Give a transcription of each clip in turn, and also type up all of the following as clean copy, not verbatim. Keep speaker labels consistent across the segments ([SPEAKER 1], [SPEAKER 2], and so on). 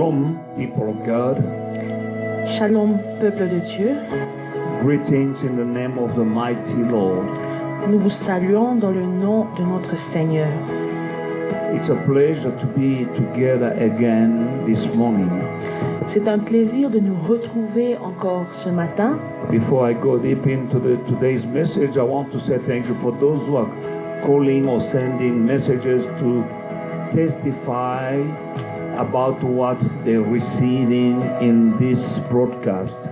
[SPEAKER 1] Shalom, people of God.
[SPEAKER 2] Shalom, peuple de Dieu.
[SPEAKER 1] Greetings in the name of the mighty Lord.
[SPEAKER 2] Nous vous saluons dans le nom de notre Seigneur.
[SPEAKER 1] It's a pleasure to be together again this morning.
[SPEAKER 2] C'est un plaisir de nous retrouver encore ce matin.
[SPEAKER 1] Before I go deep into today's message, I want to say thank you for those who are calling or sending messages to testify about what they're receiving in this broadcast.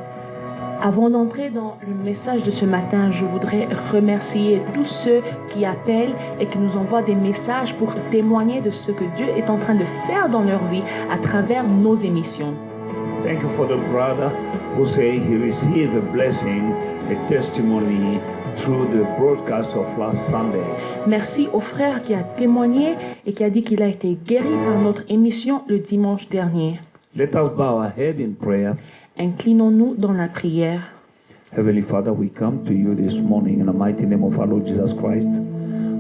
[SPEAKER 2] Avant d'entrer dans le message de ce matin, je voudrais remercier tous ceux qui appellent et qui nous envoient des messages pour témoigner de ce que Dieu est en train de faire dans leur vie à travers nos émissions.
[SPEAKER 1] Thank you for the brother who say he received a blessing, a testimony through the broadcast of last Sunday.
[SPEAKER 2] Merci au frère qui a témoigné et qui a dit qu'il a été guéri par notre émission le dimanche dernier.
[SPEAKER 1] Let us bow our head in prayer.
[SPEAKER 2] Inclinons-nous dans la prière.
[SPEAKER 1] Heavenly Father, we come to you this morning in the mighty name of our Lord Jesus Christ.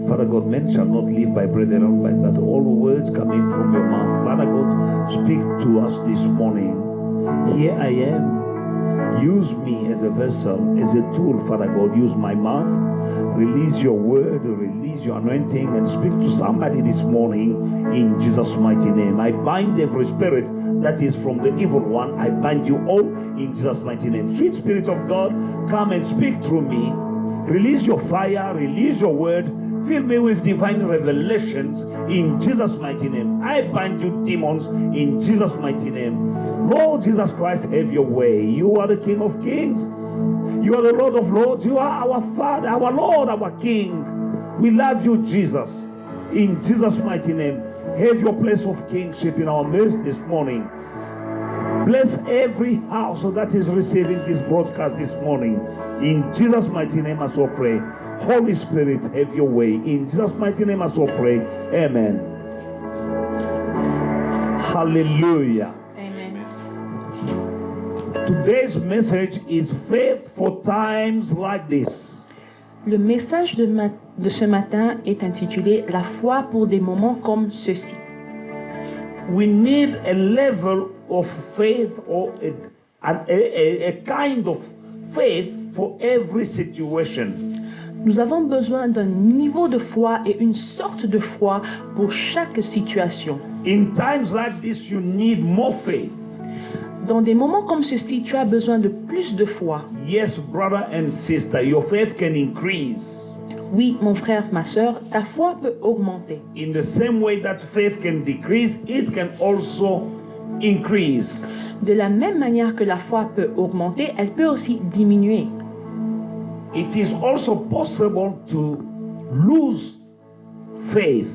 [SPEAKER 1] Father God, men shall not live by bread alone, but all the words coming from your mouth. Father God, speak to us this morning. Here I am. Use me as a vessel, as a tool, Father God. Use my mouth. Release your word, release your anointing, and speak to somebody this morning in Jesus' mighty name. I bind every spirit that is from the evil one. I bind you all in Jesus' mighty name. Sweet Spirit of God, come and speak through me. Release your fire, release your word. Fill me with divine revelations in Jesus' mighty name. I bind you demons in Jesus' mighty name. Lord Jesus Christ, have your way. You are the King of Kings. You are the Lord of Lords. You are our Father, our Lord, our King. We love you, Jesus. In Jesus' mighty name, have your place of kingship in our midst this morning. Bless every house that is receiving this broadcast this morning. In Jesus' mighty name, I so pray. Holy Spirit, have your way. In Jesus' mighty name, I so pray. Amen. Hallelujah.
[SPEAKER 2] Amen.
[SPEAKER 1] Today's message is faith for times like this.
[SPEAKER 2] Le message de ce matin est intitulé « La foi pour des moments comme ceux-ci ».
[SPEAKER 1] We need a level of faith or a kind of faith for every situation.
[SPEAKER 2] Nous avons besoin d'un niveau de foi et une sorte de foi pour chaque situation.
[SPEAKER 1] In times like this, you need more faith.
[SPEAKER 2] Dans des moments comme ceux-ci, tu as besoin de plus de foi.
[SPEAKER 1] Yes, brother and sister, your faith can increase.
[SPEAKER 2] Oui, mon frère, ma sœur, ta foi peut augmenter.
[SPEAKER 1] In the same way that faith can decrease, it can also increase.
[SPEAKER 2] De la même manière que la foi peut augmenter, elle peut aussi diminuer.
[SPEAKER 1] It is also possible to lose faith.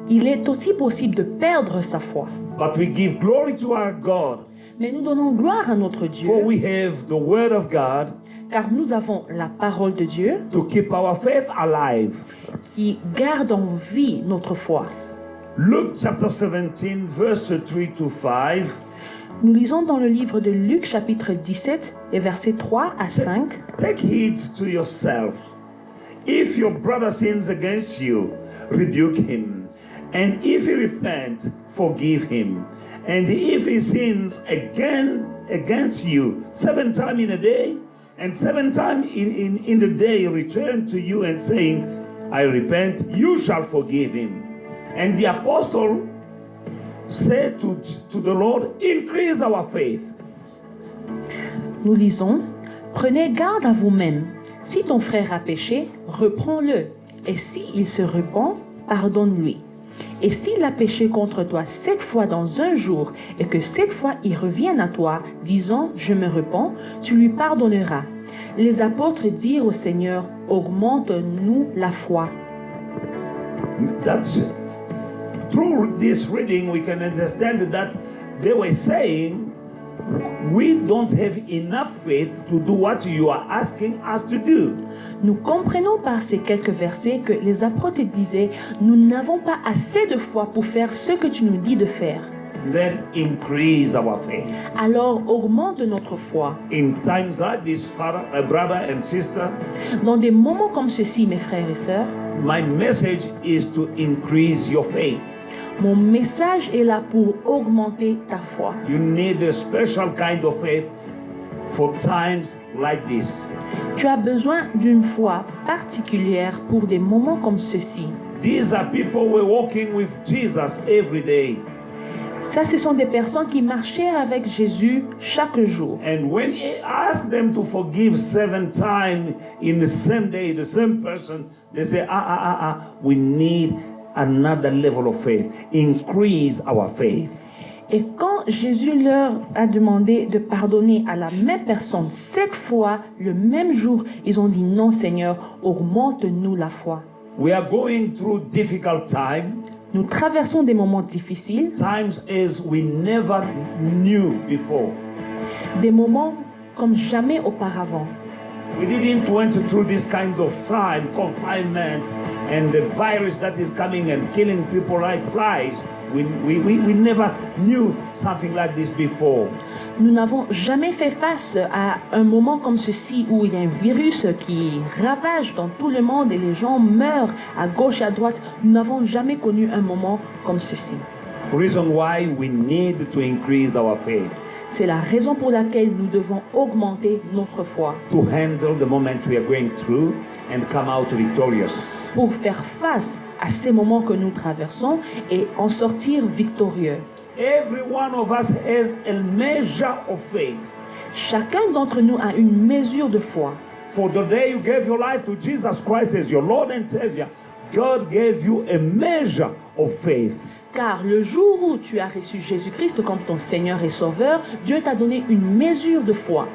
[SPEAKER 2] Il est aussi possible de perdre sa foi.
[SPEAKER 1] But we give glory to our God.
[SPEAKER 2] Mais nous donnons gloire à notre Dieu,
[SPEAKER 1] For we have the word of God
[SPEAKER 2] car nous avons la parole de Dieu
[SPEAKER 1] to keep our faith alive.
[SPEAKER 2] qui garde en vie notre foi.
[SPEAKER 1] Luke chapter 17, verse 3 to 5.
[SPEAKER 2] Nous lisons dans le livre de Luc chapitre 17, les versets 3 à 5.
[SPEAKER 1] Take heed to yourself. If your brother sins against you, rebuke him. And if he repents, forgive him. And if he sins again against you 7 times in a day, and 7 times in the day return to you and saying, I repent, you shall forgive him. And the apostle said to the Lord, increase our faith.
[SPEAKER 2] Nous lisons, prenez garde à vous-même. Si ton frère a péché, reprends-le. Et s'il se repent, pardonne-lui. Et s'il a péché contre toi 7 fois dans un jour, et que 7 fois il revienne à toi, disant, je me repens, tu lui pardonneras. Les apôtres dirent au Seigneur, augmente-nous la foi.
[SPEAKER 1] That's through this reading we can understand that they were saying we don't have enough faith to do what you are asking us to do.
[SPEAKER 2] Nous comprenons par ces quelques versets que les apôtres disaient, nous n'avons pas assez de foi pour faire ce que tu nous dis de faire.
[SPEAKER 1] Then increase our faith.
[SPEAKER 2] Alors augmente notre foi.
[SPEAKER 1] In times like this, brother and sister,
[SPEAKER 2] Dans des moments comme ceci, mes frères et sœurs,
[SPEAKER 1] my message is to increase your faith.
[SPEAKER 2] Mon message est là pour augmenter ta foi.
[SPEAKER 1] You need a special kind of faith for times like this.
[SPEAKER 2] Tu as besoin d'une foi particulière pour des moments comme ceux-ci.
[SPEAKER 1] These are people who were walking with Jesus every day.
[SPEAKER 2] Ça, ce sont des personnes qui marchaient avec Jésus chaque jour.
[SPEAKER 1] And when he asked them to forgive 7 times in the same day, the same person, they say, we need another level of faith. Increase our faith.
[SPEAKER 2] Et quand Jésus leur a demandé de pardonner à la même personne 7 fois le même jour, ils ont dit non Seigneur, augmente-nous la foi.
[SPEAKER 1] We are going through difficult times.
[SPEAKER 2] Nous traversons des moments difficiles,
[SPEAKER 1] Times as we never knew before.
[SPEAKER 2] des moments comme jamais auparavant.
[SPEAKER 1] We didn't went through this kind of time, confinement, and the virus that is coming and killing people like flies. We never knew something like this before.
[SPEAKER 2] Nous n'avons jamais fait face à un moment comme ceci où il y a un virus qui ravage dans tout le monde et les gens meurent à gauche et à droite. Nous n'avons jamais connu un moment comme ceci.
[SPEAKER 1] Reason why we need to increase our faith.
[SPEAKER 2] C'est la raison pour laquelle nous devons augmenter notre foi
[SPEAKER 1] To handle the moment we are going through and come out victorious.
[SPEAKER 2] pour faire face à ces moments que nous traversons et en sortir victorieux.
[SPEAKER 1] Every one of us has a measure of faith.
[SPEAKER 2] Chacun d'entre nous a une mesure de foi.
[SPEAKER 1] For the day you gave your life to Jesus Christ as your Lord and Savior, God gave you a measure of faith.
[SPEAKER 2] Car le jour où tu as reçu Jésus-Christ comme ton Seigneur et Sauveur, Dieu t'a donné une mesure de foi.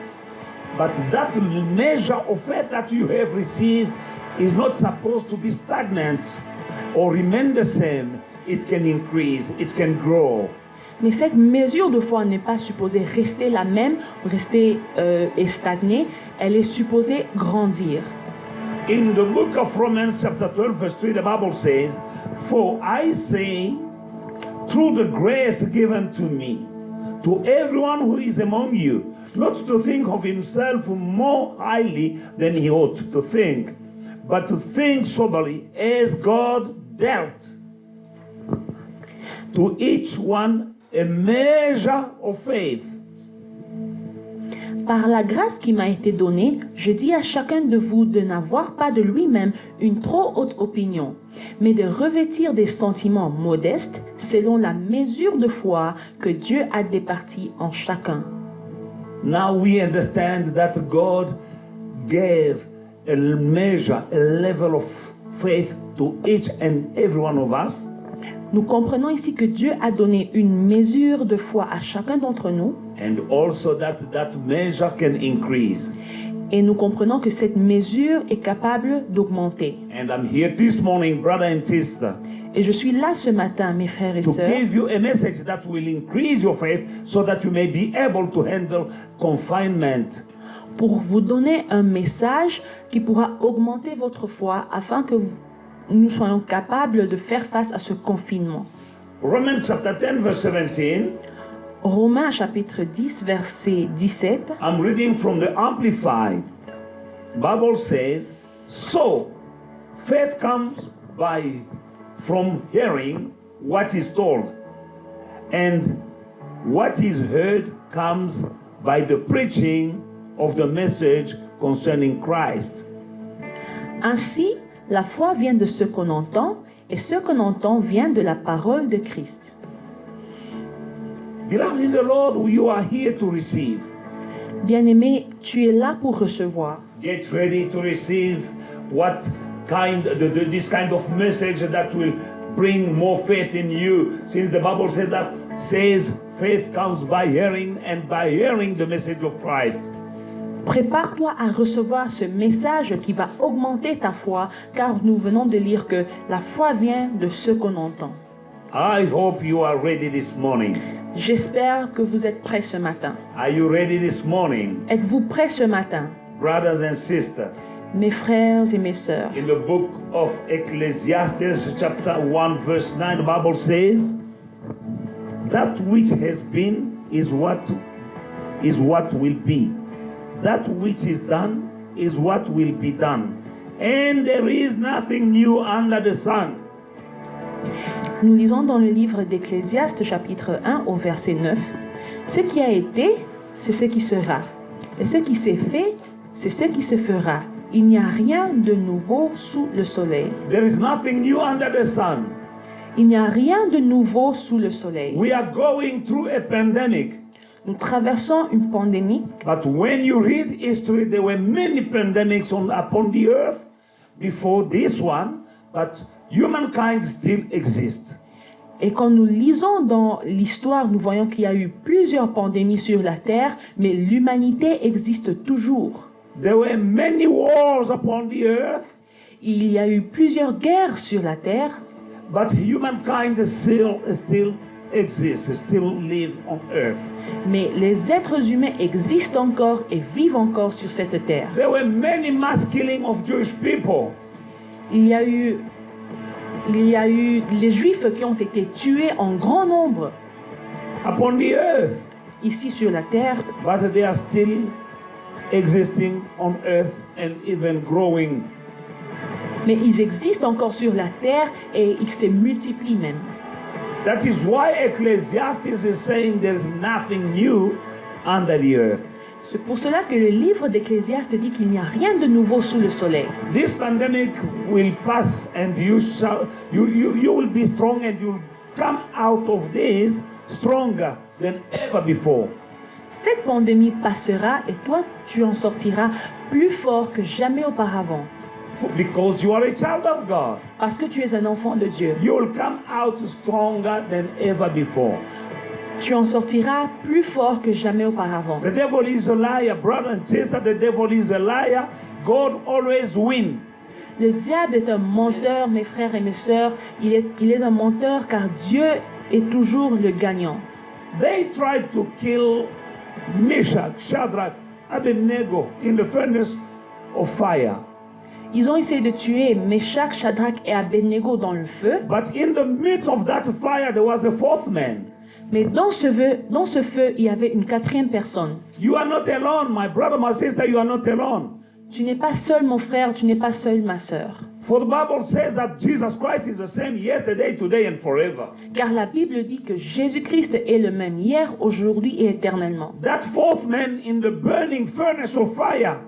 [SPEAKER 1] But that measure of faith that you have received is not supposed to be stagnant or remain the same. It can increase, it can grow.
[SPEAKER 2] Mais cette mesure de foi n'est pas supposée rester la même, rester et stagner. Elle est supposée grandir.
[SPEAKER 1] In the book of Romans chapter 12 verse 3, the Bible says, "For I say, through the grace given to me, to everyone who is among you, not to think of himself more highly than he ought to think, but to think soberly as God dealt to each one a measure of faith."
[SPEAKER 2] Par la grâce qui m'a été donnée, je dis à chacun de vous de n'avoir pas de lui-même une trop haute opinion, mais de revêtir des sentiments modestes selon la mesure de foi que Dieu a départie en chacun.
[SPEAKER 1] Now we understand that God gave a measure, a level of faith to each and every one of us.
[SPEAKER 2] Nous comprenons ici que Dieu a donné une mesure de foi à chacun d'entre nous.
[SPEAKER 1] And also that measure can increase.
[SPEAKER 2] Et nous comprenons que cette mesure est capable d'augmenter.
[SPEAKER 1] And I'm here this morning, brother and sister,
[SPEAKER 2] Et je suis là ce matin, mes frères et
[SPEAKER 1] to
[SPEAKER 2] sœurs,
[SPEAKER 1] give you a message that will increase your faith so that you may be able to handle confinement.
[SPEAKER 2] pour vous donner un message qui pourra augmenter votre foi afin que nous soyons capables de faire face à ce confinement.
[SPEAKER 1] Romans chapter 10 verse 17.
[SPEAKER 2] Romains chapitre 10, verset 17.
[SPEAKER 1] I'm reading from the Amplified. Bible says, "So faith comes from hearing what is told, and what is heard comes by the preaching of the message concerning Christ."
[SPEAKER 2] Ainsi, la foi vient de ce qu'on entend, et ce qu'on entend vient de la parole de Christ.
[SPEAKER 1] Beloved in the Lord, you are here to receive.
[SPEAKER 2] Bien-aimé, tu es là pour recevoir.
[SPEAKER 1] Get ready to receive this kind of message that will bring more faith in you, since the Bible says faith comes by hearing, and by hearing the message of Christ.
[SPEAKER 2] Prépare-toi à recevoir ce message qui va augmenter ta foi, car nous venons de lire que la foi vient de ce qu'on entend.
[SPEAKER 1] I hope you are ready this morning.
[SPEAKER 2] J'espère que vous êtes prêts ce matin.
[SPEAKER 1] Are you ready this morning?
[SPEAKER 2] Êtes-vous prêts ce matin,
[SPEAKER 1] Brothers and sisters,
[SPEAKER 2] mes frères et mes sœurs?
[SPEAKER 1] in the book of Ecclesiastes chapter 1 verse 9, the Bible says, "That which has been is what will be. That which is done is what will be done. And there is nothing new under the sun."
[SPEAKER 2] Nous lisons dans le livre d'Ecclésiaste chapitre 1 au verset 9. Ce qui a été, c'est ce qui sera. Et ce qui s'est fait, c'est ce qui se fera. Il n'y a rien de nouveau sous le soleil.
[SPEAKER 1] There is nothing new under the sun.
[SPEAKER 2] Il n'y a rien de nouveau sous le soleil.
[SPEAKER 1] We are going through a pandemic.
[SPEAKER 2] Nous traversons une pandémie.
[SPEAKER 1] But when you read history, there were many pandemics upon the earth before this one, but humankind still exists.
[SPEAKER 2] Et quand nous lisons dans l'histoire, nous voyons qu'il y a eu plusieurs pandémies sur la terre, mais l'humanité existe toujours.
[SPEAKER 1] There were many wars upon the earth,
[SPEAKER 2] Il y a eu plusieurs guerres sur la terre,
[SPEAKER 1] but humankind still exists, still live on earth.
[SPEAKER 2] mais les êtres humains existent encore et vivent encore sur cette terre.
[SPEAKER 1] There were many mass killings of Jewish people.
[SPEAKER 2] Il y a eu les Juifs qui ont été tués en grand nombre
[SPEAKER 1] Upon the earth,
[SPEAKER 2] ici sur la terre,
[SPEAKER 1] but they are still existing on earth and even growing.
[SPEAKER 2] mais ils existent encore sur la terre et ils se multiplient même.
[SPEAKER 1] That is why Ecclesiastes is saying there's nothing new under the earth.
[SPEAKER 2] C'est pour cela que le livre d'Ecclésiaste dit qu'il n'y a rien de nouveau sous le soleil.
[SPEAKER 1] This pandemic will pass and you will be strong and you'll come out of this stronger than ever before.
[SPEAKER 2] Cette pandémie passera et toi, tu en sortiras plus fort que jamais auparavant.
[SPEAKER 1] Because you are a child of God.
[SPEAKER 2] Parce que tu es un enfant de Dieu.
[SPEAKER 1] You will come out stronger than ever before.
[SPEAKER 2] Tu en sortiras plus fort que jamais auparavant.
[SPEAKER 1] The devil is a liar, brother and sister. The devil is a liar. God always wins.
[SPEAKER 2] Le diable est un menteur, mes frères et mes sœurs. Il est un menteur car Dieu est toujours le gagnant.
[SPEAKER 1] They tried to kill Meshach, Shadrach, Abednego in the furnace of fire.
[SPEAKER 2] Ils ont essayé de tuer Meshach, Shadrach et Abednego dans le feu.
[SPEAKER 1] But in the midst of that fire, there was a fourth man.
[SPEAKER 2] Mais dans ce feu, il y avait une quatrième personne.
[SPEAKER 1] You are not alone, my brother, my sister, you are not alone.
[SPEAKER 2] Tu n'es pas seul, mon frère, tu n'es pas seul, ma sœur.
[SPEAKER 1] For the Bible says that Jesus Christ is the same yesterday, today, and forever.
[SPEAKER 2] Car la Bible dit que Jésus-Christ est le même hier, aujourd'hui et éternellement.
[SPEAKER 1] That fourth man in the burning furnace of fire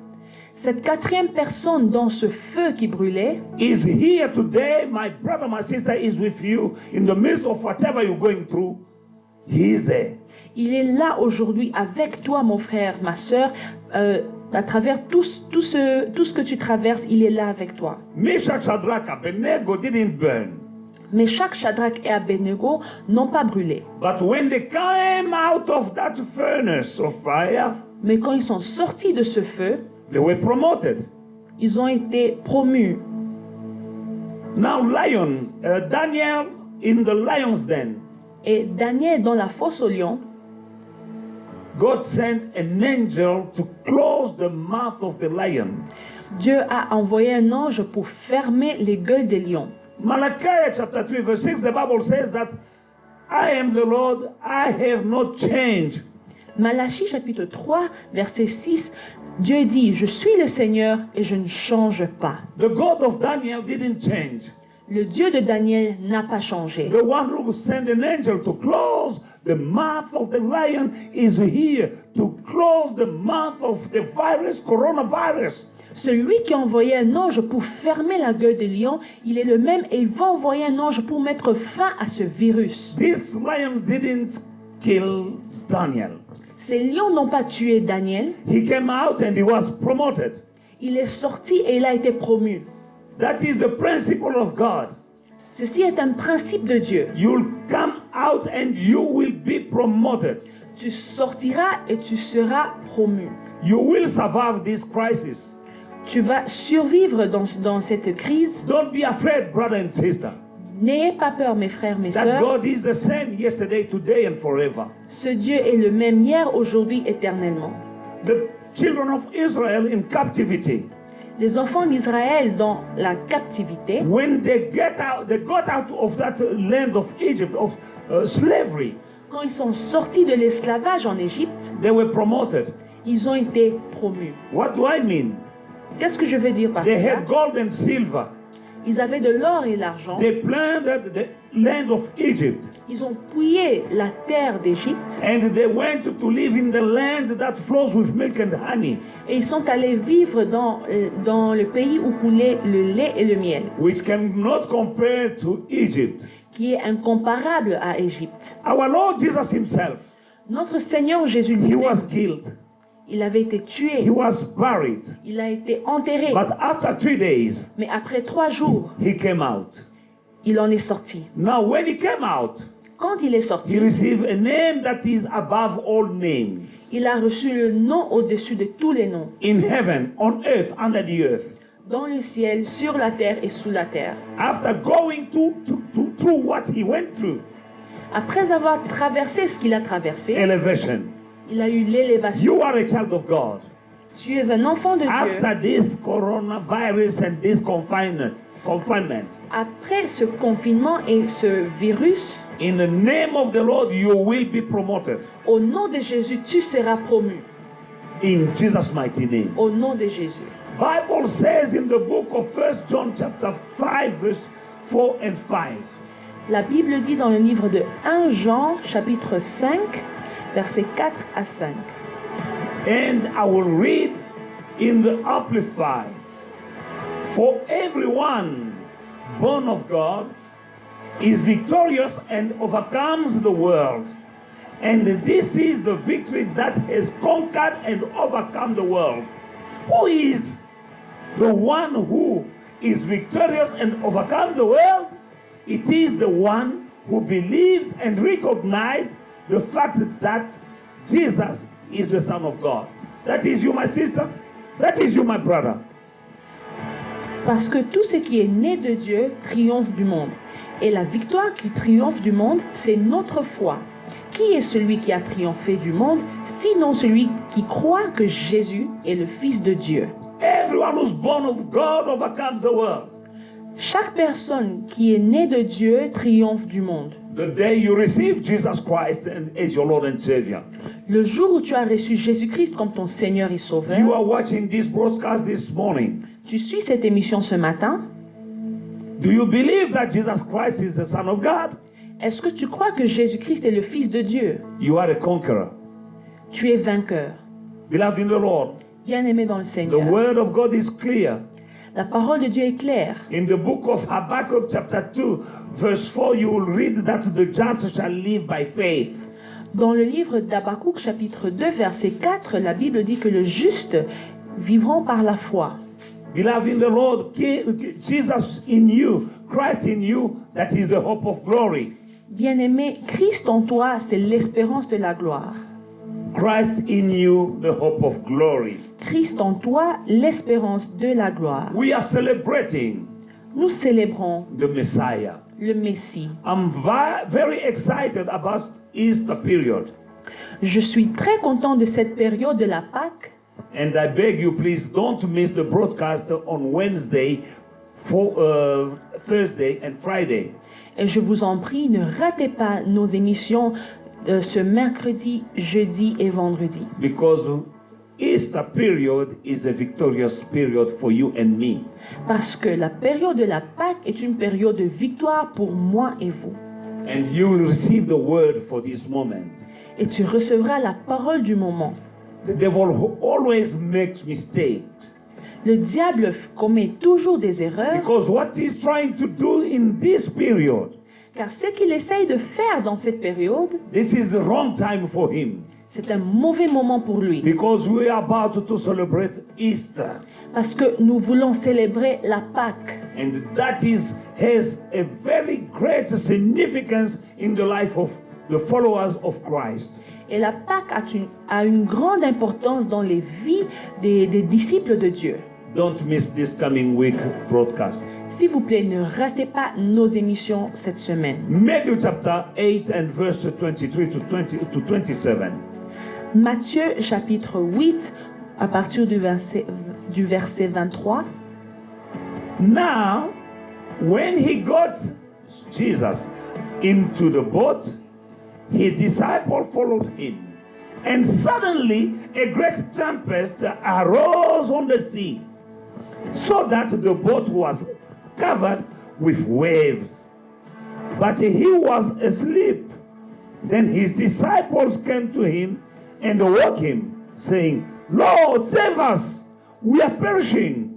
[SPEAKER 2] Cette quatrième personne dans ce feu qui brûlait
[SPEAKER 1] is here today. My brother, my sister is with you in the midst of whatever you're going through. He is there.
[SPEAKER 2] il est là aujourd'hui avec toi, mon frère, ma sœur. À travers tout ce que tu traverses, il est là avec toi.
[SPEAKER 1] Meshach, Shadrach, Abednego didn't burn.
[SPEAKER 2] Meshach, Shadrach et Abednego n'ont pas brûlé.
[SPEAKER 1] But when they came out of that furnace of fire,
[SPEAKER 2] Mais quand ils sont sortis de ce feu,
[SPEAKER 1] they were promoted.
[SPEAKER 2] ils ont été promus.
[SPEAKER 1] Now Daniel in the lion's den.
[SPEAKER 2] Et Daniel, dans la fosse aux lions,
[SPEAKER 1] God sent an angel to close the mouth of the lion.
[SPEAKER 2] Dieu a envoyé un ange pour fermer les gueules des lions.
[SPEAKER 1] Malachi chapter 3 verse 6, the Bible says that I am the Lord, I have not changed.
[SPEAKER 2] Malachie chapitre 3, verset 6, Dieu dit, je suis le Seigneur et je ne change pas.
[SPEAKER 1] The God of Daniel didn't change.
[SPEAKER 2] Le Dieu de Daniel n'a pas changé.
[SPEAKER 1] The one who sent an angel to close the mouth of the lion is here to close the mouth of the virus, coronavirus.
[SPEAKER 2] Celui qui a envoyé un ange pour fermer la gueule des lions, il est le même et il va envoyer un ange pour mettre fin à ce virus.
[SPEAKER 1] This lion didn't kill Daniel.
[SPEAKER 2] Ces lions n'ont pas tué Daniel.
[SPEAKER 1] He came out and he was promoted.
[SPEAKER 2] Il est sorti et il a été promu.
[SPEAKER 1] That is the principle of God.
[SPEAKER 2] Ceci est un principe de Dieu.
[SPEAKER 1] You'll come out and you will be promoted.
[SPEAKER 2] Tu sortiras et tu seras promu.
[SPEAKER 1] You will survive this crisis.
[SPEAKER 2] Tu vas survivre dans cette crise.
[SPEAKER 1] Don't be afraid, brother and sister.
[SPEAKER 2] N'ayez pas peur, mes frères, mes
[SPEAKER 1] That
[SPEAKER 2] sœurs.
[SPEAKER 1] God is the same yesterday, today, and forever.
[SPEAKER 2] Ce Dieu est le même hier, aujourd'hui, éternellement.
[SPEAKER 1] The children of Israel in captivity,
[SPEAKER 2] Les enfants d'Israël dans la captivité,
[SPEAKER 1] when they got out of that land of Egypt, of slavery,
[SPEAKER 2] quand ils sont sortis de l'esclavage en Égypte,
[SPEAKER 1] they were promoted.
[SPEAKER 2] ils ont été promus.
[SPEAKER 1] What do I mean?
[SPEAKER 2] Qu'est-ce que je veux dire par
[SPEAKER 1] They
[SPEAKER 2] cela?
[SPEAKER 1] had gold and silver.
[SPEAKER 2] Ils avaient de l'or et de l'argent.
[SPEAKER 1] They plundered the land of Egypt.
[SPEAKER 2] Ils ont pillé la terre d'Égypte.
[SPEAKER 1] And they went to live in the land that flows with milk and honey,
[SPEAKER 2] Et ils sont allés vivre dans le pays où coulait le lait et le miel,
[SPEAKER 1] which cannot compare to Egypt.
[SPEAKER 2] qui est incomparable à Égypte.
[SPEAKER 1] Our Lord Jesus himself,
[SPEAKER 2] Notre Seigneur Jésus
[SPEAKER 1] he
[SPEAKER 2] lui-même,
[SPEAKER 1] was killed.
[SPEAKER 2] il avait été
[SPEAKER 1] He
[SPEAKER 2] tué,
[SPEAKER 1] was buried.
[SPEAKER 2] il a été enterré.
[SPEAKER 1] But after 3 days,
[SPEAKER 2] Mais après 3 jours,
[SPEAKER 1] he came out.
[SPEAKER 2] il en est sorti.
[SPEAKER 1] Now, when he came out,
[SPEAKER 2] Quand il est
[SPEAKER 1] he
[SPEAKER 2] sorti,
[SPEAKER 1] received a name that is above all names.
[SPEAKER 2] il a reçu le nom au-dessus de tous les noms,
[SPEAKER 1] In heaven, on earth, under the earth.
[SPEAKER 2] dans le ciel, sur la terre et sous la terre.
[SPEAKER 1] After going through what he went through,
[SPEAKER 2] Après avoir traversé ce qu'il a traversé,
[SPEAKER 1] elevation.
[SPEAKER 2] il a eu l'élévation.
[SPEAKER 1] You are a child of God.
[SPEAKER 2] Tu es un enfant de Dieu.
[SPEAKER 1] After this coronavirus and this confinement,
[SPEAKER 2] Après ce confinement et ce virus,
[SPEAKER 1] in the name of the Lord, you will be promoted.
[SPEAKER 2] au nom de Jésus, tu seras promu.
[SPEAKER 1] In Jesus' mighty name.
[SPEAKER 2] Au nom de Jésus.
[SPEAKER 1] Bible says in the book of 1 John chapter 5 verse 4 and 5.
[SPEAKER 2] La Bible dit dans le livre de 1 Jean, chapitre 5, versets 4 à 5.
[SPEAKER 1] And I will read in the Amplified. For everyone born of God is victorious and overcomes the world. And this is the victory that has conquered and overcome the world. Who is the one who is victorious and overcome the world? It is the one who believes and recognizes the fact that Jesus is the Son of God. That is you, my sister. That is you, my brother.
[SPEAKER 2] Parce que tout ce qui est né de Dieu triomphe du monde. Et la victoire qui triomphe du monde, c'est notre foi. Qui est celui qui a triomphé du monde, sinon celui qui croit que Jésus est le Fils de Dieu?
[SPEAKER 1] Everyone who's born of God overcomes the world.
[SPEAKER 2] Chaque personne qui est née de Dieu triomphe du monde.
[SPEAKER 1] The day you receive Jesus Christ as your Lord and Savior,
[SPEAKER 2] Le jour où tu as reçu Jésus-Christ comme ton Seigneur et
[SPEAKER 1] you
[SPEAKER 2] Sauveur,
[SPEAKER 1] are watching this broadcast this morning.
[SPEAKER 2] tu suis cette émission ce matin.
[SPEAKER 1] Do you believe that Jesus Christ is the Son of God?
[SPEAKER 2] Est-ce que tu crois que Jésus-Christ est le Fils de Dieu?
[SPEAKER 1] You are a conqueror.
[SPEAKER 2] Tu es vainqueur.
[SPEAKER 1] Beloved in the Lord,
[SPEAKER 2] Bien-aimé dans le
[SPEAKER 1] the
[SPEAKER 2] Seigneur.
[SPEAKER 1] word of God is clear.
[SPEAKER 2] La parole de Dieu est claire.
[SPEAKER 1] In the book of Habakkuk chapter 2 verse 4, you will read that the just shall live by faith.
[SPEAKER 2] Dans le livre d'Habakkuk chapitre 2 verset 4, la Bible dit que le juste vivront par la foi.
[SPEAKER 1] Beloved in the Lord, Jesus in you, Christ in you, that is the hope of glory.
[SPEAKER 2] Bien-aimé, Christ en toi, c'est l'espérance de la gloire.
[SPEAKER 1] Christ in you, the hope of glory.
[SPEAKER 2] Christ en toi, l'espérance de la gloire.
[SPEAKER 1] We are celebrating
[SPEAKER 2] Nous célébrons
[SPEAKER 1] the Messiah.
[SPEAKER 2] le Messie.
[SPEAKER 1] I'm very excited about Easter period.
[SPEAKER 2] Je suis très content de cette période de la Pâque.
[SPEAKER 1] And I beg you, please don't miss the broadcast on Wednesday, Thursday and Friday.
[SPEAKER 2] Et je vous en prie, ne ratez pas nos émissions de ce mercredi, jeudi et vendredi.
[SPEAKER 1] Because Easter period is a victorious period for you and me.
[SPEAKER 2] Parce que la période de la Pâque est une période de victoire pour moi et vous.
[SPEAKER 1] And you will receive the word for this moment.
[SPEAKER 2] Et tu recevras la parole du moment.
[SPEAKER 1] The devil always makes mistakes.
[SPEAKER 2] Le diable commet toujours des erreurs,
[SPEAKER 1] Because what he's trying to do in this period,
[SPEAKER 2] car ce qu'il essaye de faire dans cette période,
[SPEAKER 1] this is the wrong time for him.
[SPEAKER 2] c'est un mauvais moment pour lui.
[SPEAKER 1] Because we are about to celebrate Easter.
[SPEAKER 2] Parce que nous voulons célébrer la Pâque.
[SPEAKER 1] And that has a very great significance in the life of the followers of Christ.
[SPEAKER 2] Et la Pâque a une grande importance dans les vies des disciples de Dieu.
[SPEAKER 1] Don't miss this coming week broadcast.
[SPEAKER 2] S'il vous plaît, ne ratez pas nos émissions cette semaine.
[SPEAKER 1] Matthew chapter 8 and verse 23 to 27.
[SPEAKER 2] Matthieu chapitre 8, à partir du verset 23.
[SPEAKER 1] Now, when he got Jesus into the boat, his disciples followed him. And suddenly a great tempest arose on the sea, so that the boat was covered with waves. But he was asleep. Then his disciples came to him and woke him, saying, Lord, save us, we are perishing.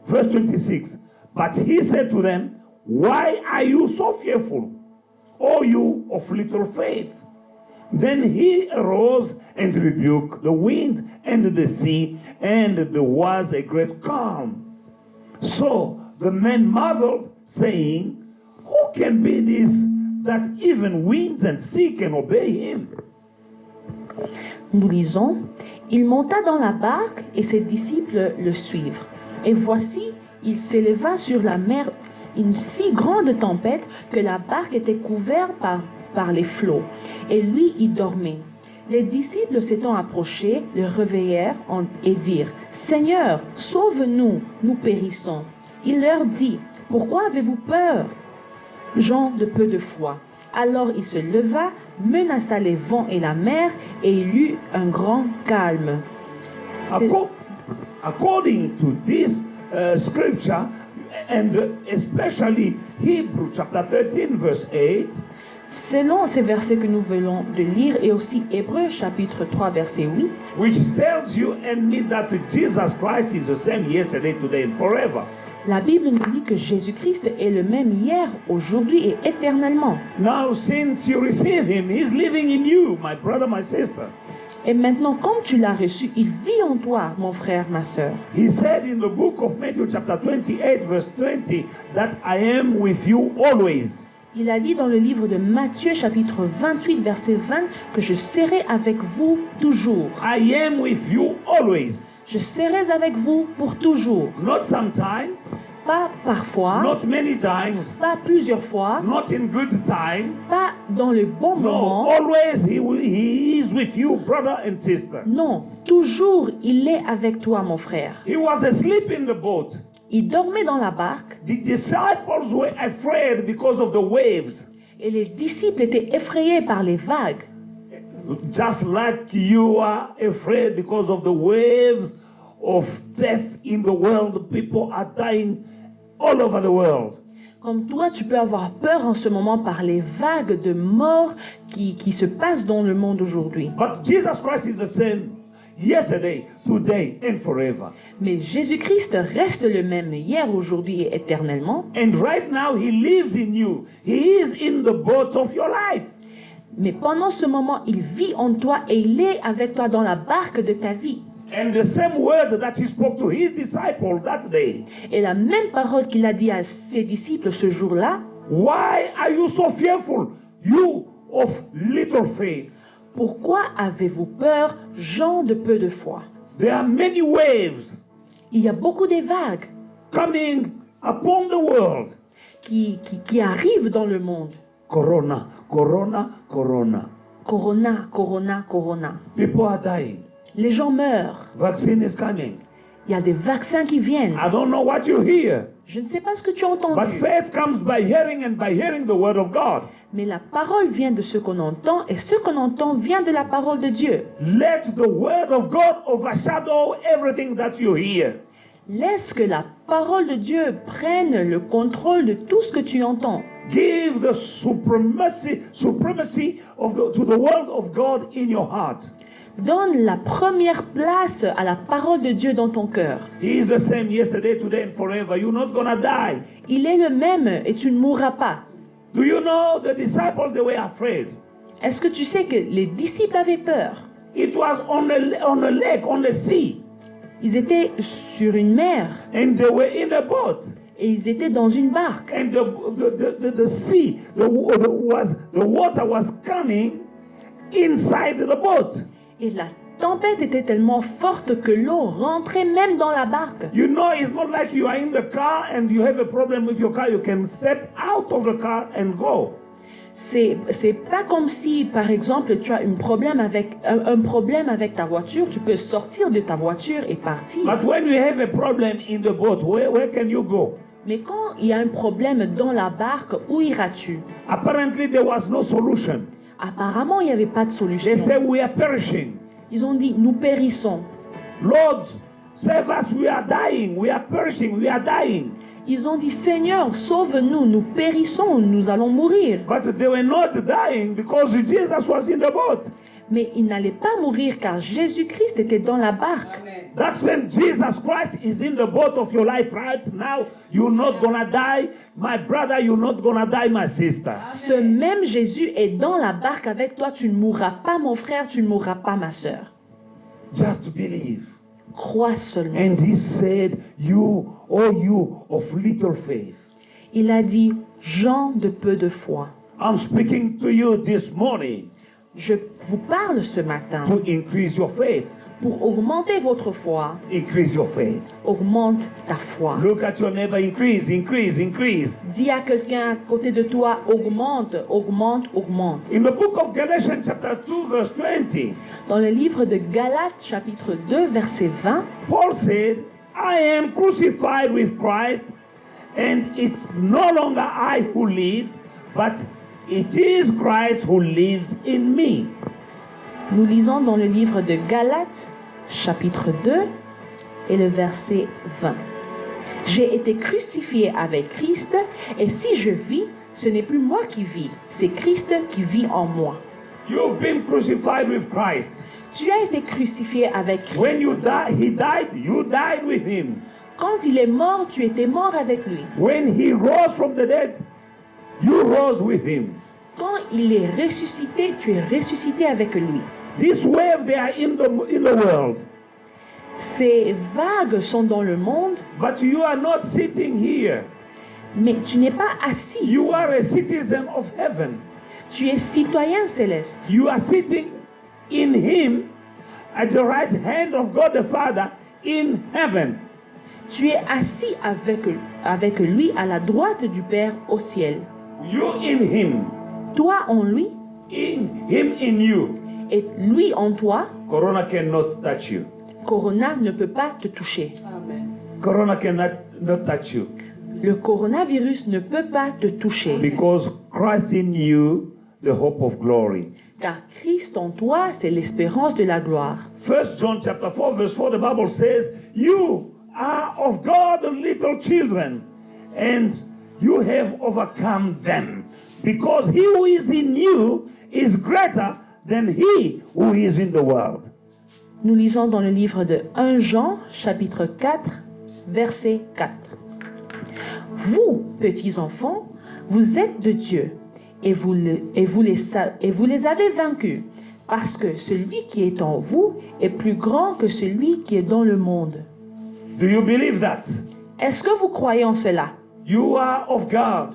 [SPEAKER 1] Verse 26. But he said to them, why are you so fearful, O you of little faith? Then he arose and rebuked the wind and the sea, and there was a great calm. So the men marveled, saying, who can be this, that even winds and sea can obey him?
[SPEAKER 2] Nous lisons, il monta dans la barque et ses disciples le suivirent. Et voici, il s'éleva sur la mer une si grande tempête que la barque était couverte par les flots. Et lui y dormait. Les disciples s'étant approchés, le réveillèrent et dirent, Seigneur, sauve-nous, nous périssons. Il leur dit, pourquoi avez-vous peur, gens de peu de foi? Alors il se leva, menaça les vents et la mer, et il eut un grand calme.
[SPEAKER 1] According to this scripture, and especially Hebrews chapter 13 verse 8,
[SPEAKER 2] selon ces versets que nous venons de lire, et aussi Hébreux chapitre 3 verset 8,
[SPEAKER 1] which tells you and me that Jesus Christ is the same yesterday, today and forever.
[SPEAKER 2] la Bible nous dit que Jésus-Christ est le même hier, aujourd'hui et éternellement.
[SPEAKER 1] Now, since you receive him, he's living in you, my brother, my sister.
[SPEAKER 2] Et maintenant, comme tu l'as reçu, il vit en toi, mon frère, ma sœur.
[SPEAKER 1] He said in the book of Matthew chapter 28 verse 20 that I am with you always.
[SPEAKER 2] Il a dit dans le livre de Matthieu chapitre 28 verset 20 que je serai avec vous toujours.
[SPEAKER 1] I am with you always.
[SPEAKER 2] Je serai avec vous pour toujours.
[SPEAKER 1] Not sometime,
[SPEAKER 2] Pas parfois,
[SPEAKER 1] not many times,
[SPEAKER 2] pas plusieurs fois,
[SPEAKER 1] not in good time.
[SPEAKER 2] pas dans le bon
[SPEAKER 1] No,
[SPEAKER 2] moment.
[SPEAKER 1] always he is with you, brother and sister.
[SPEAKER 2] Non, toujours il est avec toi, mon frère.
[SPEAKER 1] He was asleep in the boat.
[SPEAKER 2] Il dormait dans la barque
[SPEAKER 1] The disciples were afraid because of the waves.
[SPEAKER 2] et les disciples étaient effrayés par les vagues.
[SPEAKER 1] Just like you are afraid because of the waves of death in the world, people are dying all over the world.
[SPEAKER 2] Comme toi, tu peux avoir peur en ce moment par les vagues de mort qui se passent dans le monde aujourd'hui.
[SPEAKER 1] But Jesus Christ is the same yesterday, today, and forever.
[SPEAKER 2] Mais Jésus-Christ reste le même hier, aujourd'hui et éternellement.
[SPEAKER 1] And right now, He lives in you. He is in the boat of your life.
[SPEAKER 2] Mais pendant ce moment, il vit en toi et il est avec toi dans la barque de ta vie.
[SPEAKER 1] And the same word that He spoke to His disciples that day.
[SPEAKER 2] Et la même parole qu'il a dit à ses disciples ce jour-là,
[SPEAKER 1] Why are you so fearful, you of little faith?
[SPEAKER 2] pourquoi avez-vous peur, gens de peu de foi?
[SPEAKER 1] There are many waves
[SPEAKER 2] Il y a beaucoup de vagues
[SPEAKER 1] coming upon the world.
[SPEAKER 2] qui arrivent dans le monde.
[SPEAKER 1] Corona, corona, corona.
[SPEAKER 2] Corona, corona, corona.
[SPEAKER 1] People are dying.
[SPEAKER 2] Les gens meurent.
[SPEAKER 1] Vaccine is coming.
[SPEAKER 2] Il y a des vaccins qui viennent.
[SPEAKER 1] I don't know what you hear,
[SPEAKER 2] Je ne sais pas ce que tu as
[SPEAKER 1] but
[SPEAKER 2] entendu.
[SPEAKER 1] faith comes by hearing and by hearing the word of God.
[SPEAKER 2] Mais la parole vient de ce qu'on entend et ce qu'on entend vient de la parole de Dieu.
[SPEAKER 1] Let the word of God overshadow everything that you hear.
[SPEAKER 2] Laisse que la parole de Dieu prenne le contrôle de tout ce que tu entends.
[SPEAKER 1] Give the supremacy to the word of God in your heart.
[SPEAKER 2] Donne la première place à la parole de Dieu dans ton cœur.
[SPEAKER 1] He is the same yesterday, today, and forever. You're not gonna die.
[SPEAKER 2] Il est le même et tu ne mourras pas.
[SPEAKER 1] Do you know the disciples, they were afraid?
[SPEAKER 2] Est-ce que tu sais que les disciples avaient peur?
[SPEAKER 1] It was on a lake, on the sea,
[SPEAKER 2] Ils étaient sur une mer
[SPEAKER 1] and they were in a boat.
[SPEAKER 2] et ils étaient dans une barque.
[SPEAKER 1] And the sea, the water was coming inside the boat.
[SPEAKER 2] Et la tempête était tellement forte que l'eau rentrait même dans la barque.
[SPEAKER 1] You know, it's not like you are in the car and you have a problem with your car. You can step out of the car and go.
[SPEAKER 2] C'est pas comme si, par exemple, tu as un problème avec ta voiture, tu peux sortir de ta voiture et partir.
[SPEAKER 1] But when you have a problem in the boat, where can you go?
[SPEAKER 2] Mais quand il y a un problème dans la barque, où iras-tu?
[SPEAKER 1] Apparently, there was no solution.
[SPEAKER 2] Apparemment, il n'y avait pas de solution.
[SPEAKER 1] They said, we are perishing.
[SPEAKER 2] Ils ont dit, nous périssons.
[SPEAKER 1] Lord, save us, we are dying. We are perishing, we are dying.
[SPEAKER 2] Ils ont dit, Seigneur, sauve-nous, nous périssons, nous allons mourir.
[SPEAKER 1] But they were not dying because Jesus was in the boat.
[SPEAKER 2] Mais ils n'allaient pas mourir car Jésus-Christ était dans la barque.
[SPEAKER 1] That's when Jesus Christ is in the boat of your life right now. You're not gonna die, my brother. You're not gonna die, my sister.
[SPEAKER 2] Ce même Jésus est dans la barque avec toi. Tu ne mourras pas, mon frère, tu ne mourras pas, ma sœur.
[SPEAKER 1] Just believe.
[SPEAKER 2] Crois seulement.
[SPEAKER 1] And he said, you of little faith.
[SPEAKER 2] Il a dit, gens de peu de foi.
[SPEAKER 1] I'm speaking to you this morning
[SPEAKER 2] Je vous parle ce matin
[SPEAKER 1] to increase your faith.
[SPEAKER 2] pour augmenter votre foi.
[SPEAKER 1] Increase your faith.
[SPEAKER 2] Augmente ta foi.
[SPEAKER 1] Look at your neighbor. Increase, increase, increase.
[SPEAKER 2] Dis à quelqu'un à côté de toi, augmente, augmente, augmente.
[SPEAKER 1] In the book of Galatians chapter 2 verse 20,
[SPEAKER 2] Dans le livre de Galates chapitre 2 verset 20,
[SPEAKER 1] Paul said, I am crucified with Christ, and it's no longer I who lives, but it is Christ who lives in me.
[SPEAKER 2] nous lisons dans le livre de Galates chapitre 2 et le verset 20. J'ai été crucifié avec Christ, et si je vis, ce n'est plus moi qui vis, c'est Christ qui vit en moi.
[SPEAKER 1] You've been crucified with Christ.
[SPEAKER 2] Tu as été crucifié avec
[SPEAKER 1] When
[SPEAKER 2] Christ.
[SPEAKER 1] you die, he died, you died with him.
[SPEAKER 2] Quand il est mort, tu étais mort avec lui.
[SPEAKER 1] When he rose from the dead, you rose with him.
[SPEAKER 2] Quand il est ressuscité, tu es ressuscité avec lui.
[SPEAKER 1] This wave, they are in the world,
[SPEAKER 2] Ces vagues sont dans le monde,
[SPEAKER 1] but you are not sitting here.
[SPEAKER 2] mais tu n'es pas assis.
[SPEAKER 1] You are a citizen of heaven.
[SPEAKER 2] Tu es citoyen céleste.
[SPEAKER 1] You are sitting in him at the right hand of God the Father in heaven.
[SPEAKER 2] Tu es assis avec lui à la droite du Père au ciel.
[SPEAKER 1] You in him,
[SPEAKER 2] Toi en lui
[SPEAKER 1] him in you.
[SPEAKER 2] et lui en toi.
[SPEAKER 1] Corona cannot touch you.
[SPEAKER 2] Corona ne peut pas te toucher.
[SPEAKER 1] Corona cannot not touch you
[SPEAKER 2] Le coronavirus ne peut pas te toucher.
[SPEAKER 1] because Christ in you, the hope of glory.
[SPEAKER 2] Car Christ en toi, c'est l'espérance de la gloire.
[SPEAKER 1] 1 John chapter 4 verse 4, the Bible says, you are of God little children, and you have overcome them, because he who is in you is greater than he who is in the world.
[SPEAKER 2] Nous lisons dans le livre de 1 Jean, chapitre 4, verset 4. Vous, petits enfants, vous êtes de Dieu, et vous les avez vaincus, parce que celui qui est en vous est plus grand que celui qui est dans le monde.
[SPEAKER 1] Do you believe that?
[SPEAKER 2] Est-ce que vous croyez en cela?
[SPEAKER 1] You are of God.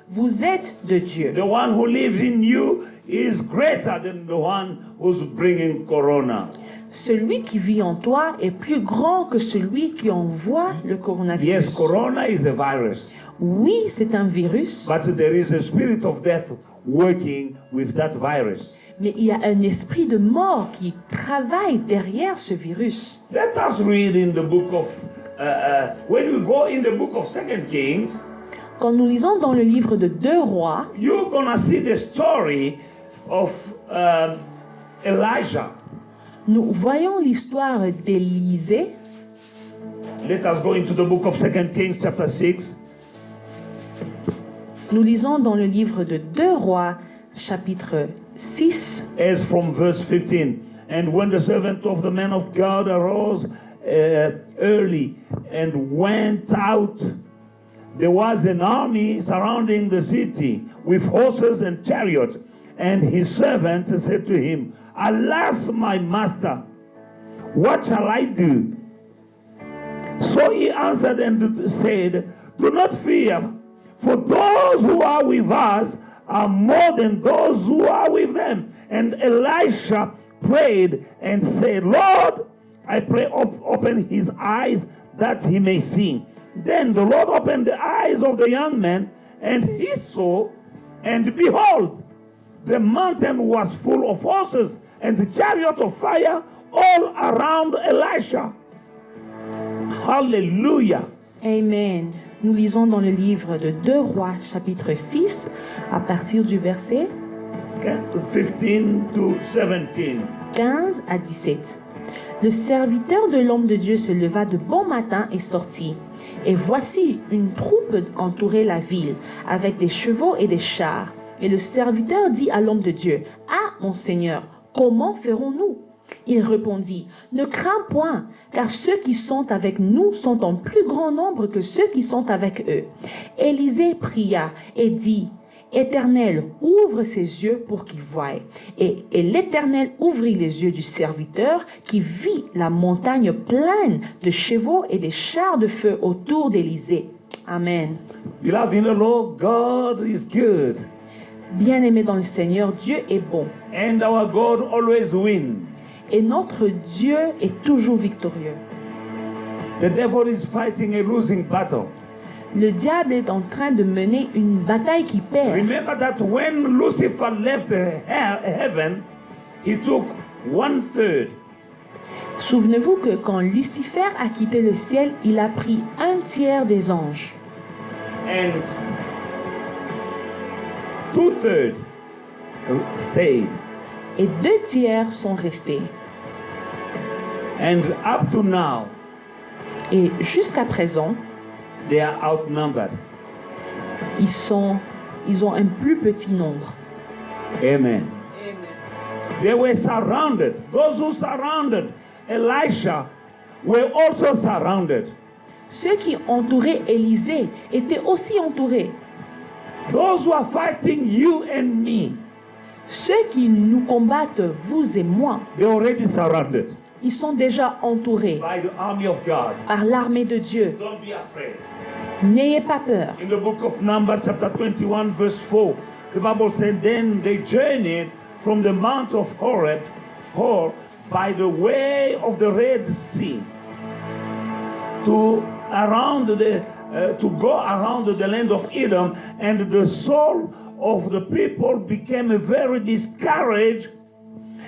[SPEAKER 2] Vous êtes de Dieu.
[SPEAKER 1] The one who lives in you is greater than the one who's bringing corona.
[SPEAKER 2] Celui qui vit en toi est plus grand que celui qui envoie le coronavirus.
[SPEAKER 1] Yes, corona is a virus,
[SPEAKER 2] Oui, c'est un virus,
[SPEAKER 1] but there is a spirit of death working with that virus.
[SPEAKER 2] mais il y a un esprit de mort qui travaille derrière ce virus.
[SPEAKER 1] Let us read in the book of, when we go in the book of 2 Kings,
[SPEAKER 2] Quand nous lisons dans le livre de 2 Rois,
[SPEAKER 1] you're gonna see the story of Elijah.
[SPEAKER 2] nous voyons l'histoire d'Élisée.
[SPEAKER 1] Let us go into the book of 2 Kings chapter 6.
[SPEAKER 2] Nous lisons dans le livre de 2 Rois, chapitre 6,
[SPEAKER 1] As from verse 15. And when the servant of the man of God arose early and went out, there was an army surrounding the city with horses and chariots. And his servant said to him, Alas, my master, what shall I do? So he answered and said, Do not fear, for those who are with us are more than those who are with them. And Elisha prayed and said, Lord, I pray, open his eyes that he may see. Then the Lord opened the eyes of the young man, and he saw, and behold, the mountain was full of horses and the chariot of fire all around Elisha. Hallelujah.
[SPEAKER 2] Amen. Nous lisons dans le livre de 2 Rois, chapitre 6, à partir du verset
[SPEAKER 1] 15 to 17.
[SPEAKER 2] 15 à 17. Le serviteur de l'homme de Dieu se leva de bon matin et sortit. Et voici, une troupe entourait la ville, avec des chevaux et des chars. Et le serviteur dit à l'homme de Dieu, « Ah, mon Seigneur, comment ferons-nous » Il répondit, « Ne crains point, car ceux qui sont avec nous sont en plus grand nombre que ceux qui sont avec eux. » Élisée pria et dit, « Éternel, ouvre ses yeux pour qu'il voie. » Et l'Éternel ouvrit les yeux du serviteur qui vit la montagne pleine de chevaux et des chars de feu autour d'Élisée. Amen.
[SPEAKER 1] Beloved in the Lord, God is good.
[SPEAKER 2] Bien-aimé dans le Seigneur, Dieu est bon.
[SPEAKER 1] And our God always wins.
[SPEAKER 2] Et notre Dieu est toujours victorieux.
[SPEAKER 1] The devil is fighting a losing battle.
[SPEAKER 2] Le diable est en train de mener une bataille qui perd.
[SPEAKER 1] Remember that when Lucifer left heaven, he took 1/3.
[SPEAKER 2] Souvenez-vous que quand Lucifer a quitté le ciel, il a pris 1/3 des anges.
[SPEAKER 1] And 2/3 stayed.
[SPEAKER 2] Et 2/3 sont restés.
[SPEAKER 1] And up to now,
[SPEAKER 2] Et jusqu'à présent,
[SPEAKER 1] they are outnumbered.
[SPEAKER 2] ils ont un plus petit nombre.
[SPEAKER 1] Amen. They were surrounded. Those who surrounded Elisha were also surrounded.
[SPEAKER 2] Ceux qui entouraient Élisée étaient aussi entourés.
[SPEAKER 1] Those who are fighting you and me,
[SPEAKER 2] Ceux qui nous combattent, vous et moi,
[SPEAKER 1] they're already surrounded
[SPEAKER 2] ils sont déjà entourés
[SPEAKER 1] by the army of God.
[SPEAKER 2] par l'armée de Dieu.
[SPEAKER 1] Don't be afraid.
[SPEAKER 2] N'ayez pas peur.
[SPEAKER 1] In the book of Numbers, chapter 21, verse 4, the Bible said, Then they journeyed from the mount of Horeb, by the way of the Red Sea, to go around the land of Edom, and the soul of the people became very discouraged,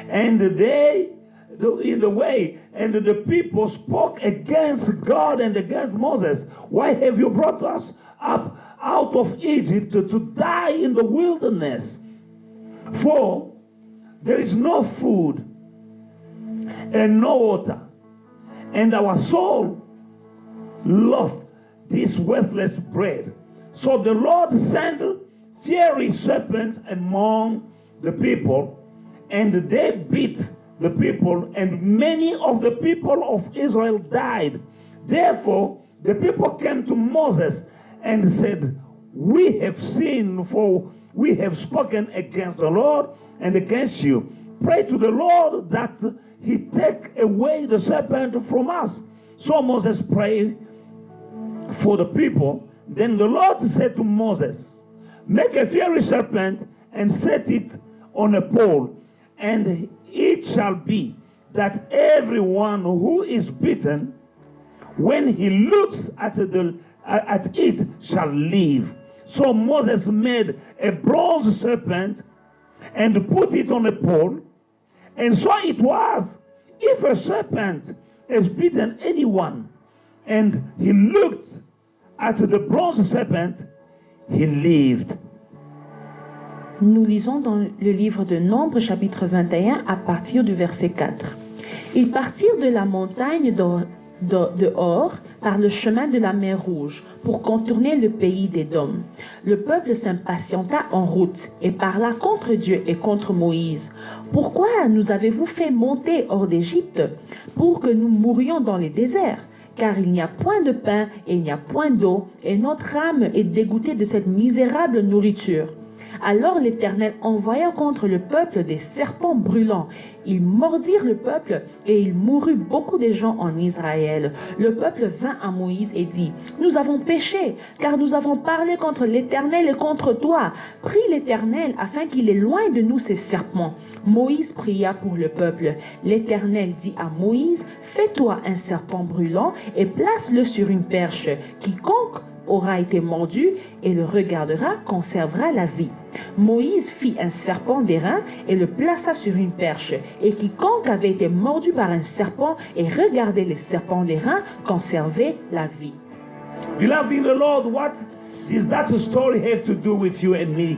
[SPEAKER 1] and in the way, and the people spoke against God and against Moses. Why have you brought us up out of Egypt to die in the wilderness? For there is no food and no water, and our soul loveth this worthless bread. So the Lord sent fiery serpents among the people, and they bit the people, and many of the people of Israel died. Therefore, the people came to Moses and said, We have sinned, for we have spoken against the Lord and against you. Pray to the Lord that he take away the serpent from us. So Moses prayed for the people. Then the Lord said to Moses, Make a fiery serpent and set it on a pole, and it shall be that everyone who is bitten, when he looks at it, shall live. So Moses made a bronze serpent and put it on a pole. And so it was, if a serpent has bitten anyone, and he looked at the bronze serpent, he lived.
[SPEAKER 2] Nous lisons dans le livre de Nombres, chapitre 21, à partir du verset 4. Ils partirent de la montagne de Hor par le chemin de la mer Rouge pour contourner le pays d'Édom. Le peuple s'impatienta en route et parla contre Dieu et contre Moïse. « Pourquoi nous avez-vous fait monter hors d'Égypte pour que nous mourions dans les déserts ? Car il n'y a point de pain et il n'y a point d'eau, et notre âme est dégoûtée de cette misérable nourriture. » Alors l'Éternel envoya contre le peuple des serpents brûlants. Ils mordirent le peuple et il mourut beaucoup de gens en Israël. Le peuple vint à Moïse et dit, « Nous avons péché, car nous avons parlé contre l'Éternel et contre toi. Prie l'Éternel afin qu'il éloigne de nous ces serpents. » Moïse pria pour le peuple. L'Éternel dit à Moïse, « Fais-toi un serpent brûlant et place-le sur une perche. Quiconque aura été mordu et le regardera conservera la vie. » Moïse fit un serpent d'airain et le plaça sur une perche. Et quiconque avait été mordu par un serpent et regardait les serpents d'airain conservait la vie.
[SPEAKER 1] Beloved in the Lord, what does that story have to do with you and me?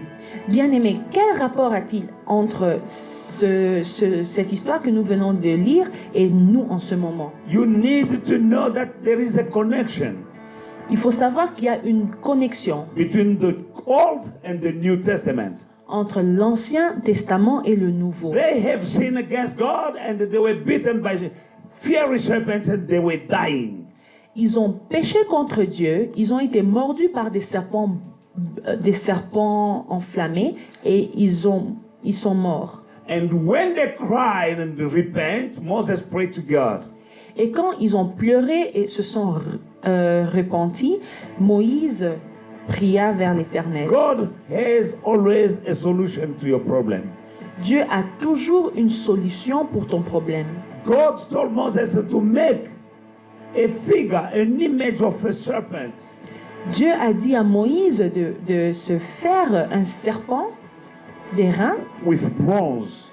[SPEAKER 2] Bien-aimé, quel rapport a-t-il entre cette histoire que nous venons de lire et nous en ce moment?
[SPEAKER 1] You need to know that there is a connection.
[SPEAKER 2] Il faut savoir qu'il y a une connexion
[SPEAKER 1] between the Old and the New Testament.
[SPEAKER 2] entre l'Ancien Testament et le Nouveau.
[SPEAKER 1] They have sinned against God and they were bitten by fiery serpents and they were dying.
[SPEAKER 2] Ils ont péché contre Dieu, ils ont été mordus par des serpents enflammés et ils sont morts.
[SPEAKER 1] And when they cried and repent, Moses prayed to God.
[SPEAKER 2] Et quand ils ont pleuré et se sont repentis, Moïse pria vers l'Éternel.
[SPEAKER 1] God has always a solution to your problem.
[SPEAKER 2] Dieu a toujours une solution pour ton problème.
[SPEAKER 1] God told Moses to make a figure, an image of a serpent.
[SPEAKER 2] Dieu a dit à Moïse de se faire un serpent d'airain,
[SPEAKER 1] With bronze.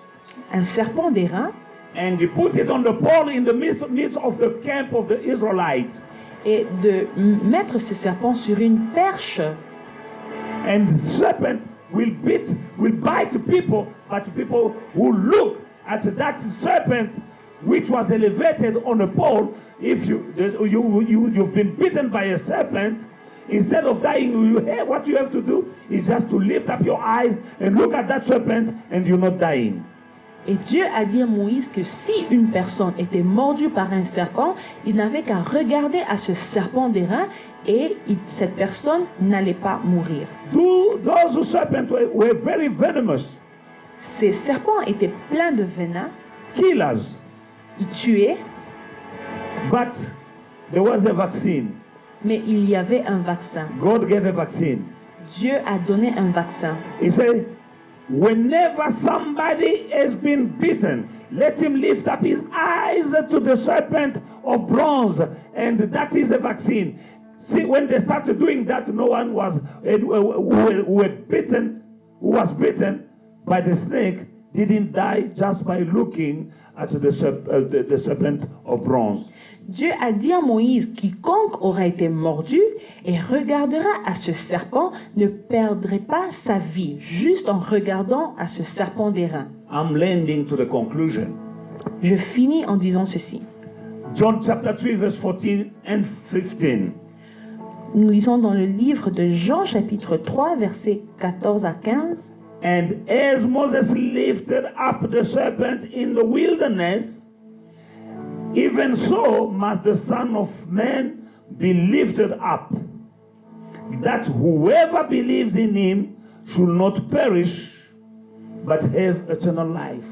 [SPEAKER 2] un serpent d'airain,
[SPEAKER 1] And he put it on the pole in the midst of the camp of the Israelites.
[SPEAKER 2] et de mettre ce serpent sur une perche.
[SPEAKER 1] And the serpent will bite people, but people who look at that serpent which was elevated on a pole, if you've been bitten by a serpent, instead of dying, what you have to do is just to lift up your eyes and look at that serpent and you're not dying.
[SPEAKER 2] Et Dieu a dit à Moïse que si une personne était mordue par un serpent, il n'avait qu'à regarder à ce serpent d'airain et cette personne n'allait pas mourir.
[SPEAKER 1] Those serpents were very venomous,
[SPEAKER 2] Ces serpents étaient pleins de venin,
[SPEAKER 1] killers,
[SPEAKER 2] ils tuaient,
[SPEAKER 1] but there was a vaccine.
[SPEAKER 2] mais il y avait un vaccin.
[SPEAKER 1] God gave a vaccine.
[SPEAKER 2] Dieu a donné un vaccin.
[SPEAKER 1] He said, whenever somebody has been bitten, let him lift up his eyes to the serpent of bronze, and that is a vaccine. See, when they started doing that, no one was who was bitten by the snake didn't die just by looking at the serpent of bronze.
[SPEAKER 2] Dieu a dit à Moïse, quiconque aura été mordu et regardera à ce serpent ne perdrait pas sa vie, juste en regardant à ce serpent d'airain.
[SPEAKER 1] I'm landing to the conclusion.
[SPEAKER 2] Je finis en disant ceci.
[SPEAKER 1] John chapter 3 verse 14 and 15.
[SPEAKER 2] Nous lisons dans le livre de Jean chapitre 3 versets 14 à 15.
[SPEAKER 1] And as Moses lifted up the serpent in the wilderness, even so must the Son of Man be lifted up, that whoever believes in him should not perish, but have eternal life.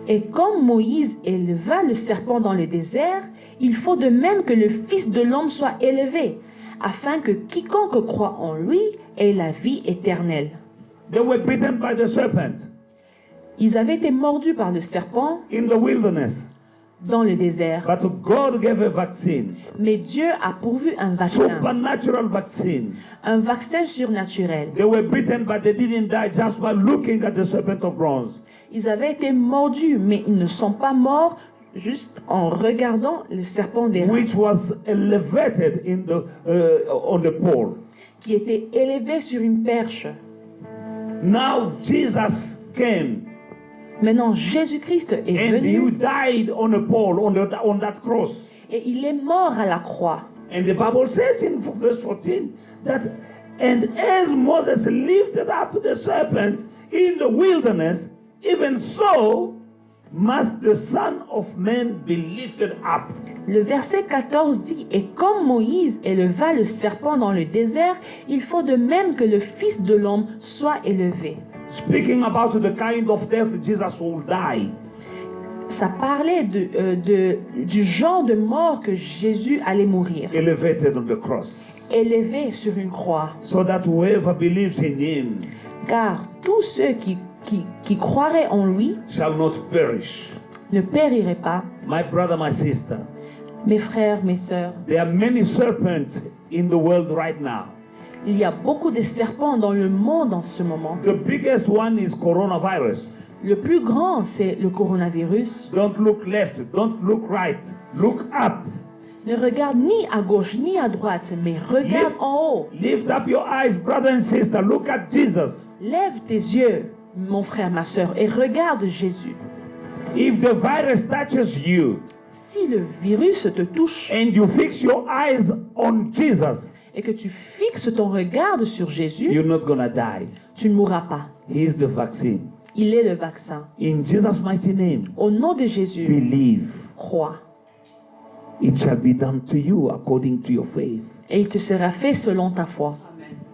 [SPEAKER 2] Et comme Moïse éleva le serpent dans le désert, il faut de même que le Fils de l'homme soit élevé, afin que quiconque croit en lui ait la vie éternelle.
[SPEAKER 1] They were bitten by the serpent
[SPEAKER 2] Ils avaient été mordus par le serpent
[SPEAKER 1] in the wilderness,
[SPEAKER 2] dans le désert,
[SPEAKER 1] but God gave a vaccine,
[SPEAKER 2] mais Dieu a pourvu un vaccin surnaturel.
[SPEAKER 1] They were bitten, but they didn't die just by looking at the serpent of bronze.
[SPEAKER 2] Ils avaient été mordus, mais ils ne sont pas morts juste en regardant le serpent d'airain,
[SPEAKER 1] Which was elevated on the pole.
[SPEAKER 2] qui était élevé sur une perche.
[SPEAKER 1] Now Jesus came
[SPEAKER 2] Maintenant, Jésus-Christ est
[SPEAKER 1] and he
[SPEAKER 2] venu
[SPEAKER 1] died on a pole, on that cross.
[SPEAKER 2] et il est mort à la croix.
[SPEAKER 1] And the Bible says in verse 14 that, and as Moses lifted up the serpent in the wilderness, even so must the Son of Man be lifted up.
[SPEAKER 2] Le verset 14 dit, « Et comme Moïse éleva le serpent dans le désert, il faut de même que le Fils de l'homme soit élevé. »
[SPEAKER 1] Speaking about the kind of death Jesus will die.
[SPEAKER 2] Ça parlait du genre de mort que Jésus allait mourir,
[SPEAKER 1] Elevated on the cross.
[SPEAKER 2] élevé sur une croix.
[SPEAKER 1] So that whoever believes in him
[SPEAKER 2] Car tous ceux qui croiraient en lui
[SPEAKER 1] shall not perish.
[SPEAKER 2] ne périraient pas.
[SPEAKER 1] My brother, my sister,
[SPEAKER 2] Mes frères, mes sœurs,
[SPEAKER 1] there are many serpents in the world right now.
[SPEAKER 2] il y a beaucoup de serpents dans le monde en ce moment.
[SPEAKER 1] The biggest one is coronavirus.
[SPEAKER 2] Le plus grand, c'est le coronavirus.
[SPEAKER 1] Don't look left, don't look right, look up.
[SPEAKER 2] Ne regarde ni à gauche ni à droite, mais regarde en haut.
[SPEAKER 1] Lift up your eyes, brother and sister, look at Jesus.
[SPEAKER 2] Lève tes yeux, mon frère, ma sœur, et regarde Jésus.
[SPEAKER 1] If the virus touches you,
[SPEAKER 2] Si le virus te touche
[SPEAKER 1] and you fix your eyes on Jesus,
[SPEAKER 2] et que tu fixes ton regard sur Jésus,
[SPEAKER 1] you're not gonna die.
[SPEAKER 2] tu ne mourras pas.
[SPEAKER 1] He is the vaccine.
[SPEAKER 2] Il est le vaccin.
[SPEAKER 1] In Jesus' mighty name,
[SPEAKER 2] Au nom de Jésus,
[SPEAKER 1] believe.
[SPEAKER 2] crois.
[SPEAKER 1] It shall be done to you according to your faith.
[SPEAKER 2] Et il te sera fait selon ta foi.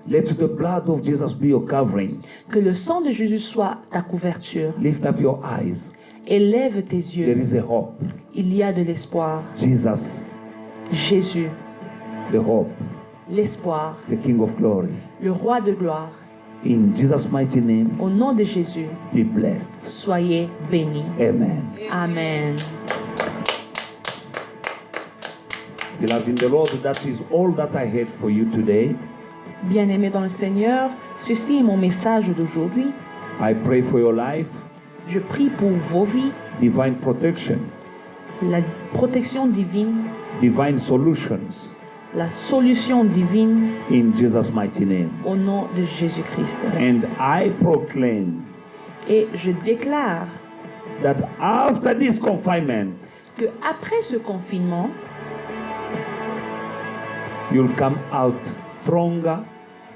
[SPEAKER 1] Let the blood of Jesus be your covering.
[SPEAKER 2] Que le sang de Jésus soit ta couverture.
[SPEAKER 1] Lift up your eyes.
[SPEAKER 2] Élève tes
[SPEAKER 1] There
[SPEAKER 2] yeux.
[SPEAKER 1] is a hope.
[SPEAKER 2] Il y a de l'espoir.
[SPEAKER 1] Jesus,
[SPEAKER 2] Jésus,
[SPEAKER 1] the hope,
[SPEAKER 2] l'espoir,
[SPEAKER 1] the King of glory.
[SPEAKER 2] le roi de gloire.
[SPEAKER 1] In Jesus' mighty name,
[SPEAKER 2] Au nom de Jésus,
[SPEAKER 1] be blessed.
[SPEAKER 2] soyez bénis.
[SPEAKER 1] Amen.
[SPEAKER 2] Amen.
[SPEAKER 1] Beloved in the Lord, that is all that I had for you today.
[SPEAKER 2] Bien-aimés dans le Seigneur, ceci est mon message d'aujourd'hui.
[SPEAKER 1] I pray for your life,
[SPEAKER 2] Je prie pour vos vies,
[SPEAKER 1] divine protection,
[SPEAKER 2] la protection divine,
[SPEAKER 1] divine solutions
[SPEAKER 2] la solution divine
[SPEAKER 1] in Jesus' mighty name.
[SPEAKER 2] au nom de Jésus-Christ.
[SPEAKER 1] And I proclaim
[SPEAKER 2] Et je déclare
[SPEAKER 1] that after this confinement,
[SPEAKER 2] que après ce confinement,
[SPEAKER 1] you'll come out stronger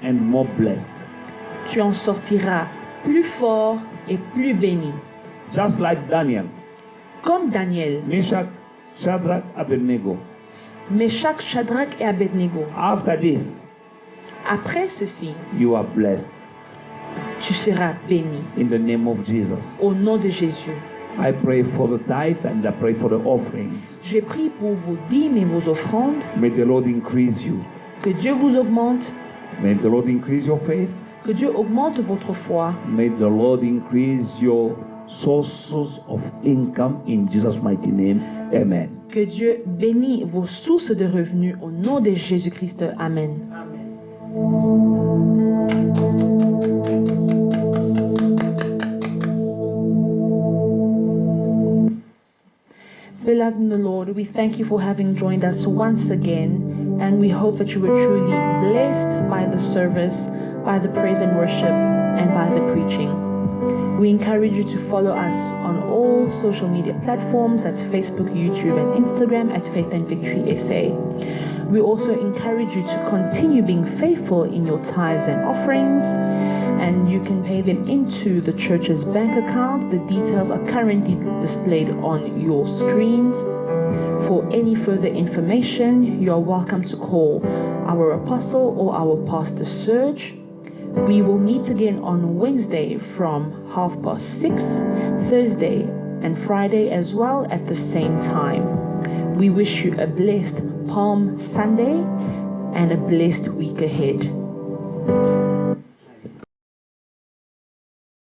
[SPEAKER 1] and more blessed.
[SPEAKER 2] tu en sortiras plus fort et plus béni.
[SPEAKER 1] Just like Daniel,
[SPEAKER 2] Comme Daniel,
[SPEAKER 1] Meshach, Shadrach, Abednego.
[SPEAKER 2] Meshach, Shadrach et Abednego.
[SPEAKER 1] After this,
[SPEAKER 2] Après ceci,
[SPEAKER 1] you are blessed
[SPEAKER 2] tu seras béni.
[SPEAKER 1] in the name of Jesus.
[SPEAKER 2] Au nom de Jésus.
[SPEAKER 1] I pray for the tithe and I pray for the offering.
[SPEAKER 2] Je prie pour vos dîmes et vos offrandes.
[SPEAKER 1] May the Lord increase you.
[SPEAKER 2] Que Dieu vous augmente.
[SPEAKER 1] May the Lord increase your faith.
[SPEAKER 2] Que Dieu augmente votre foi.
[SPEAKER 1] May the Lord increase your sources of income in Jesus' mighty name. Amen.
[SPEAKER 2] Que Dieu bénisse vos sources de revenus au nom de Jésus-Christ. Amen. Beloved in the Lord, we thank you for having joined us once again, and we hope that you were truly blessed by the service, by the praise and worship, and by the preaching. We encourage you to follow us on all social media platforms, that's Facebook, YouTube, and Instagram at Faith and Victory SA. We also encourage you to continue being faithful in your tithes and offerings, and you can pay them into the church's bank account. The details are currently displayed on your screens. For any further information, you are welcome to call our apostle or our pastor Serge. We will meet again on Wednesday from 6:30, Thursday and Friday as well at the same time. We wish you a blessed Palm Sunday and a blessed week ahead.